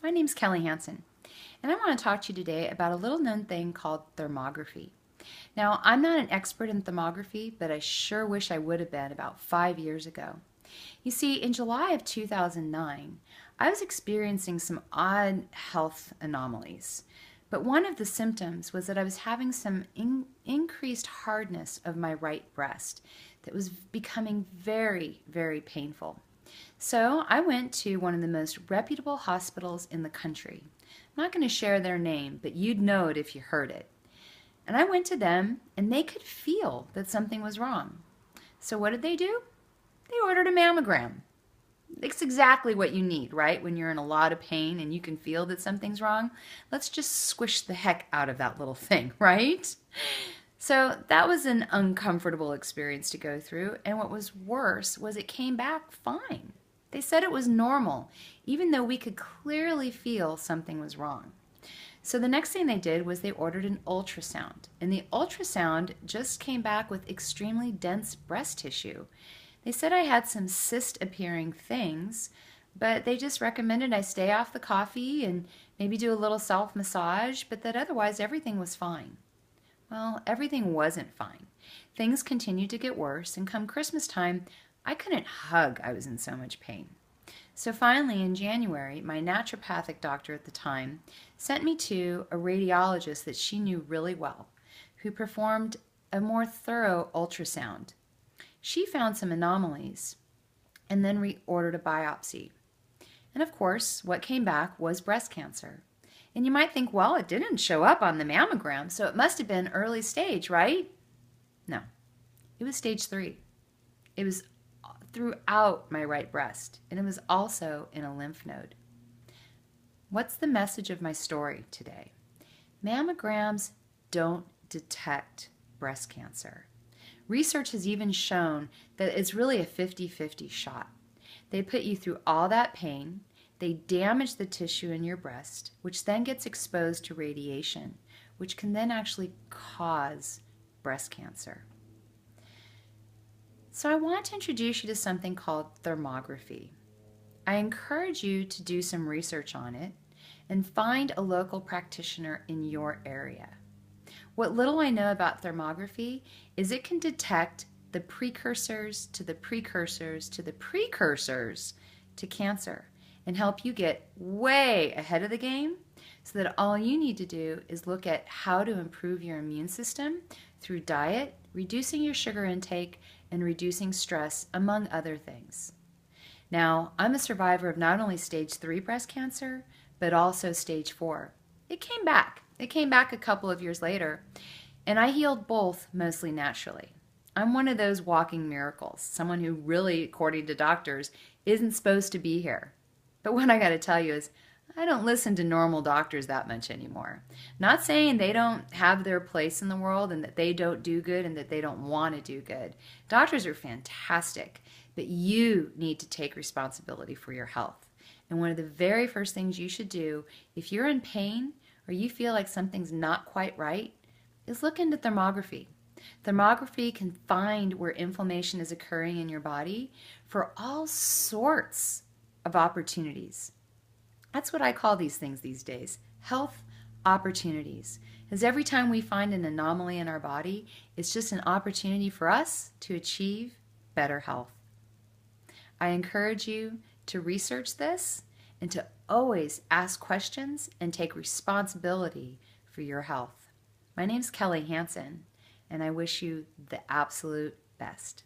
My name's Kelly Hansen, and I want to talk to you today about a little known thing called thermography. Now, I'm not an expert in thermography, but I sure wish I would have been about 5 years ago. You see, in July of 2009, I was experiencing some odd health anomalies. But one of the symptoms was that I was having some increased hardness of my right breast that was becoming very, very painful. So I went to one of the most reputable hospitals in the country. I'm not going to share their name, but you'd know it if you heard it. And I went to them, and they could feel that something was wrong. So what did they do? They ordered a mammogram. It's exactly what you need, right? When you're in a lot of pain and you can feel that something's wrong, let's just squish the heck out of that little thing, right? So that was an uncomfortable experience to go through, and what was worse was it came back fine. They said it was normal, even though we could clearly feel something was wrong. So the next thing they did was they ordered an ultrasound, and the ultrasound just came back with extremely dense breast tissue. They said I had some cyst-appearing things, but they just recommended I stay off the coffee and maybe do a little self-massage, but that otherwise everything was fine. Well, everything wasn't fine. Things continued to get worse, and come Christmas time, I couldn't hug. I was in so much pain. So finally, in January, my naturopathic doctor at the time sent me to a radiologist that she knew really well, who performed a more thorough ultrasound. She found some anomalies and then reordered a biopsy. And of course, what came back was breast cancer. And you might think, well, it didn't show up on the mammogram, so it must have been early stage, right? No, it was stage 3. It was throughout my right breast, and it was also in a lymph node. What's the message of my story today? Mammograms don't detect breast cancer. Research has even shown that it's really a 50-50 shot. They put you through all that pain, they damage the tissue in your breast, which then gets exposed to radiation, which can then actually cause breast cancer. So I want to introduce you to something called thermography. I encourage you to do some research on it and find a local practitioner in your area. What little I know about thermography is it can detect the precursors to the precursors to the precursors to cancer and help you get way ahead of the game so that all you need to do is look at how to improve your immune system through diet, reducing your sugar intake, and reducing stress, among other things. Now, I'm a survivor of not only stage 3 breast cancer, but also stage 4. It came back. It came back a couple of years later, and I healed both mostly naturally. I'm one of those walking miracles, someone who really, according to doctors, isn't supposed to be here. But what I got to tell you is, I don't listen to normal doctors that much anymore. Not saying they don't have their place in the world and that they don't do good and that they don't want to do good. Doctors are fantastic, but you need to take responsibility for your health. And one of the very first things you should do if you're in pain or you feel like something's not quite right is look into thermography. Thermography can find where inflammation is occurring in your body for all sorts of opportunities. That's what I call these things these days, health opportunities. Because every time we find an anomaly in our body, it's just an opportunity for us to achieve better health. I encourage you to research this and to always ask questions and take responsibility for your health. My name's Kelly Hansen, and I wish you the absolute best.